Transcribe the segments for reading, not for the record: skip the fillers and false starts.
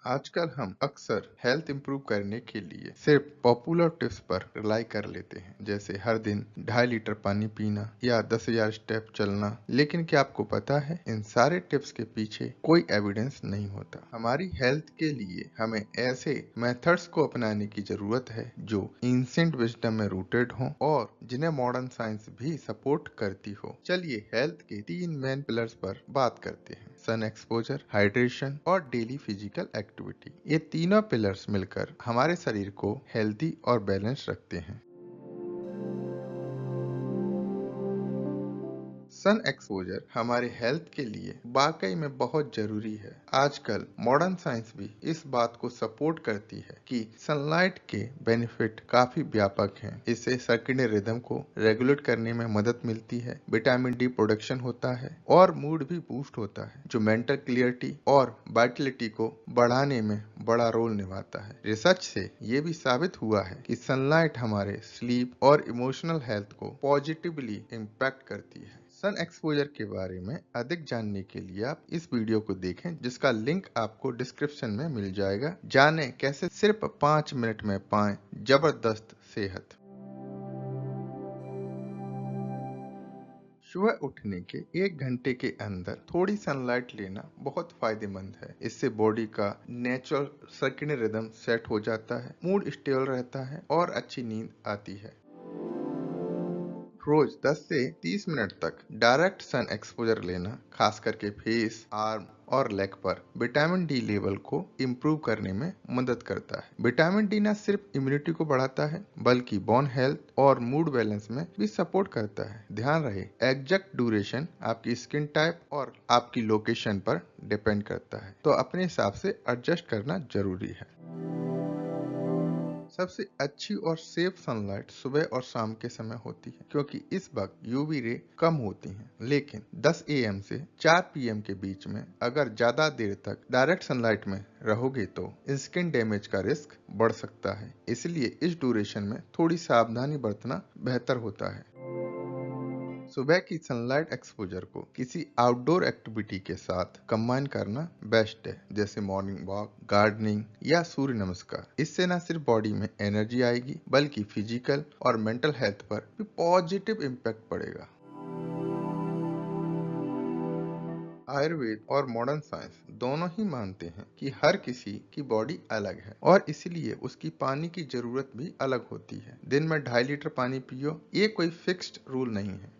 आजकल हम अक्सर हेल्थ इंप्रूव करने के लिए सिर्फ पॉपुलर टिप्स पर रिलाई कर लेते हैं, जैसे हर दिन 2.5 लीटर पानी पीना या 10,000 स्टेप चलना। लेकिन क्या आपको पता है, इन सारे टिप्स के पीछे कोई एविडेंस नहीं होता। हमारी हेल्थ के लिए हमें ऐसे मेथड्स को अपनाने की जरूरत है जो एंशिएंट विजडम में रूटेड हों और जिन्हें मॉडर्न साइंस भी सपोर्ट करती हो। चलिए हेल्थ के 3 मेन पिलर्स पर बात करते हैं: सन एक्सपोजर, हाइड्रेशन और डेली फिजिकल एक्टिविटी। ये तीनों पिलर्स मिलकर हमारे शरीर को हेल्दी और बैलेंस रखते हैं। सन एक्सपोजर हमारे हेल्थ के लिए वाकई में बहुत जरूरी है। आजकल मॉडर्न साइंस भी इस बात को सपोर्ट करती है कि सनलाइट के बेनिफिट काफी व्यापक हैं। इससे सर्केडियन रिदम को रेगुलेट करने में मदद मिलती है, विटामिन डी प्रोडक्शन होता है और मूड भी बूस्ट होता है, जो मेंटल क्लियरिटी और वाइटलिटी को बढ़ाने में बड़ा रोल निभाता है। रिसर्च से ये भी साबित हुआ है कि सनलाइट हमारे स्लीप और इमोशनल हेल्थ को पॉजिटिवली इम्पैक्ट करती है। सन एक्सपोजर के बारे में अधिक जानने के लिए आप इस वीडियो को देखें, जिसका लिंक आपको डिस्क्रिप्शन में मिल जाएगा। जानें कैसे सिर्फ 5 मिनट में पाएं जबरदस्त सेहत। सुबह उठने के 1 घंटे के अंदर थोड़ी सनलाइट लेना बहुत फायदेमंद है। इससे बॉडी का नेचुरल सर्केडियन रिदम सेट हो जाता है, मूड स्टेबल रहता है और अच्छी नींद आती है। रोज 10 से 30 मिनट तक डायरेक्ट सन एक्सपोजर लेना, खास करके फेस, आर्म और लेग पर, विटामिन डी लेवल को इम्प्रूव करने में मदद करता है। विटामिन डी न सिर्फ इम्यूनिटी को बढ़ाता है, बल्कि बोन हेल्थ और मूड बैलेंस में भी सपोर्ट करता है। ध्यान रहे, एग्जैक्ट ड्यूरेशन आपकी स्किन टाइप और आपकी लोकेशन पर डिपेंड करता है, तो अपने हिसाब से एडजस्ट करना जरूरी है। सबसे अच्छी और सेफ सनलाइट सुबह और शाम के समय होती है, क्योंकि इस वक्त यूवी रे कम होती हैं। लेकिन 10 AM से 4 PM के बीच में अगर ज्यादा देर तक डायरेक्ट सनलाइट में रहोगे तो स्किन डैमेज का रिस्क बढ़ सकता है। इसलिए इस ड्यूरेशन में थोड़ी सावधानी बरतना बेहतर होता है। सुबह की सनलाइट एक्सपोजर को किसी आउटडोर एक्टिविटी के साथ कंबाइन करना बेस्ट है, जैसे मॉर्निंग वॉक, गार्डनिंग या सूर्य नमस्कार। इससे न सिर्फ बॉडी में एनर्जी आएगी, बल्कि फिजिकल और मेंटल हेल्थ पर भी पॉजिटिव इम्पैक्ट पड़ेगा। आयुर्वेद और मॉडर्न साइंस दोनों ही मानते हैं कि हर किसी की बॉडी अलग है और इसलिए उसकी पानी की जरूरत भी अलग होती है। दिन में 2.5 लीटर पानी पियो, ये कोई फिक्स्ड रूल नहीं है।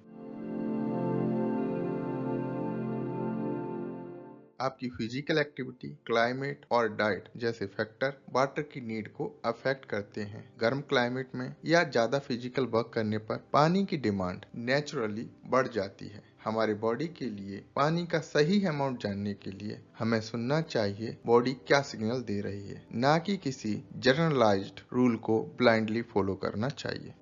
आपकी फिजिकल एक्टिविटी, क्लाइमेट और डाइट जैसे फैक्टर वाटर की नीड को अफेक्ट करते हैं। गर्म क्लाइमेट में या ज्यादा फिजिकल वर्क करने पर पानी की डिमांड नेचुरली बढ़ जाती है। हमारे बॉडी के लिए पानी का सही अमाउंट जानने के लिए हमें सुनना चाहिए बॉडी क्या सिग्नल दे रही है, ना कि किसी जनरलाइज्ड रूल को ब्लाइंडली फॉलो करना चाहिए।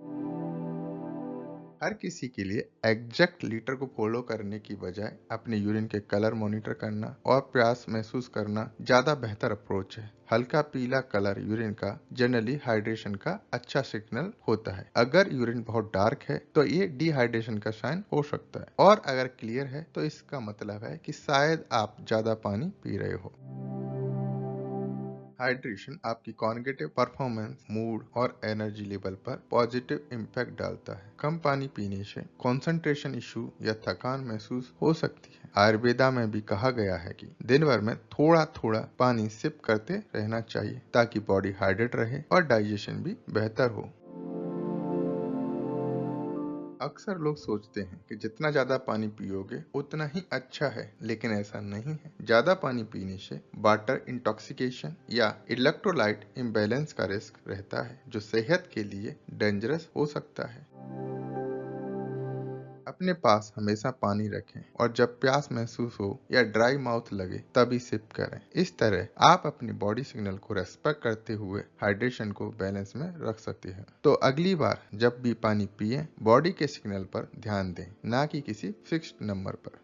हर किसी के लिए एग्जैक्ट लीटर को फॉलो करने की बजाय अपने यूरिन के कलर मॉनिटर करना और प्यास महसूस करना ज्यादा बेहतर अप्रोच है। हल्का पीला कलर यूरिन का जनरली हाइड्रेशन का अच्छा सिग्नल होता है। अगर यूरिन बहुत डार्क है तो ये डिहाइड्रेशन का साइन हो सकता है, और अगर क्लियर है तो इसका मतलब है कि शायद आप ज्यादा पानी पी रहे हो। हाइड्रेशन आपकी कॉग्निटिव परफॉर्मेंस, मूड और एनर्जी लेवल पर पॉजिटिव इम्पैक्ट डालता है। कम पानी पीने से कंसंट्रेशन इशू या थकान महसूस हो सकती है। आयुर्वेदा में भी कहा गया है कि दिन भर में थोड़ा थोड़ा पानी सिप करते रहना चाहिए, ताकि बॉडी हाइड्रेट रहे और डाइजेशन भी बेहतर हो। अक्सर लोग सोचते हैं कि जितना ज्यादा पानी पियोगे उतना ही अच्छा है, लेकिन ऐसा नहीं है। ज्यादा पानी पीने से वाटर इंटॉक्सिकेशन या इलेक्ट्रोलाइट इम्बैलेंस का रिस्क रहता है, जो सेहत के लिए डेंजरस हो सकता है। अपने पास हमेशा पानी रखें और जब प्यास महसूस हो या ड्राई माउथ लगे तभी सिप करें। इस तरह आप अपनी बॉडी सिग्नल को रेस्पेक्ट करते हुए हाइड्रेशन को बैलेंस में रख सकते हैं। तो अगली बार जब भी पानी पिए, बॉडी के सिग्नल पर ध्यान दें, ना कि किसी फिक्स्ड नंबर पर।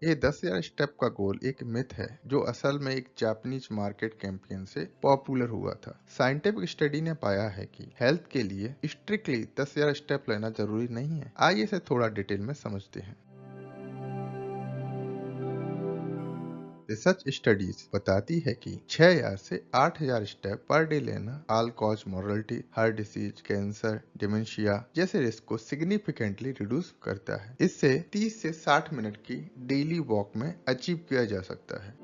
ये 10,000 स्टेप का गोल एक मिथ है, जो असल में एक जापानीज मार्केट कैंपेन से पॉपुलर हुआ था। साइंटिफिक स्टडी ने पाया है कि हेल्थ के लिए स्ट्रिक्टली 10,000 स्टेप लेना जरूरी नहीं है। आइए इसे थोड़ा डिटेल में समझते हैं। रिसर्च स्टडीज बताती है कि 6,000 से 8,000 स्टेप पर डे लेना all cause mortality, heart disease, cancer, dementia जैसे रिस्क को सिग्निफिकेंटली रिड्यूस करता है। इससे 30 से 60 मिनट की डेली वॉक में अचीव किया जा सकता है।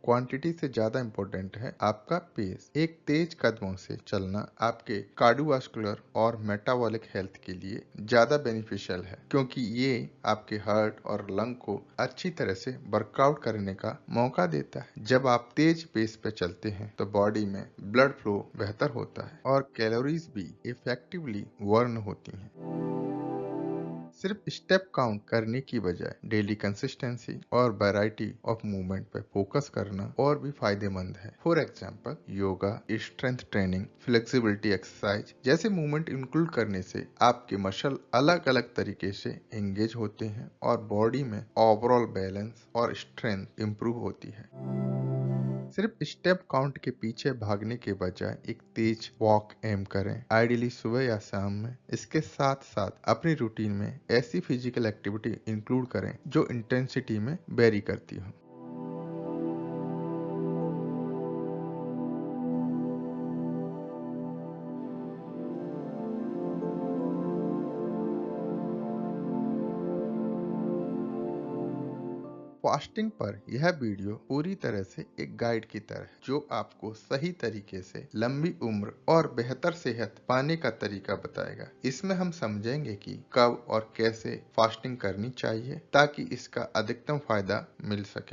क्वांटिटी से ज्यादा इंपॉर्टेंट है आपका पेस। एक तेज कदमों से चलना आपके कार्डियोवास्कुलर और मेटाबॉलिक हेल्थ के लिए ज्यादा बेनिफिशियल है, क्योंकि ये आपके हार्ट और लंग को अच्छी तरह से वर्कआउट करने का मौका देता है। जब आप तेज पेस पे चलते हैं तो बॉडी में ब्लड फ्लो बेहतर होता है और कैलोरीज भी इफेक्टिवली बर्न होती हैं। सिर्फ स्टेप काउंट करने की बजाय डेली कंसिस्टेंसी और वैरायटी ऑफ मूवमेंट पे फोकस करना और भी फायदेमंद है। For example, yoga, strength training, flexibility exercise जैसे मूवमेंट इंक्लूड करने से आपके मसल अलग अलग तरीके से एंगेज होते हैं और बॉडी में ओवरऑल बैलेंस और स्ट्रेंथ इंप्रूव होती है। सिर्फ स्टेप काउंट के पीछे भागने के बजाय एक तेज वॉक एम करें, आइडियली सुबह या शाम में। इसके साथ साथ अपनी रूटीन में ऐसी फिजिकल एक्टिविटी इंक्लूड करें जो इंटेंसिटी में वेरी करती हो। फास्टिंग पर यह वीडियो पूरी तरह से एक गाइड की तरह है, जो आपको सही तरीके से लंबी उम्र और बेहतर सेहत पाने का तरीका बताएगा। इसमें हम समझेंगे कि कब और कैसे फास्टिंग करनी चाहिए ताकि इसका अधिकतम फायदा मिल सके।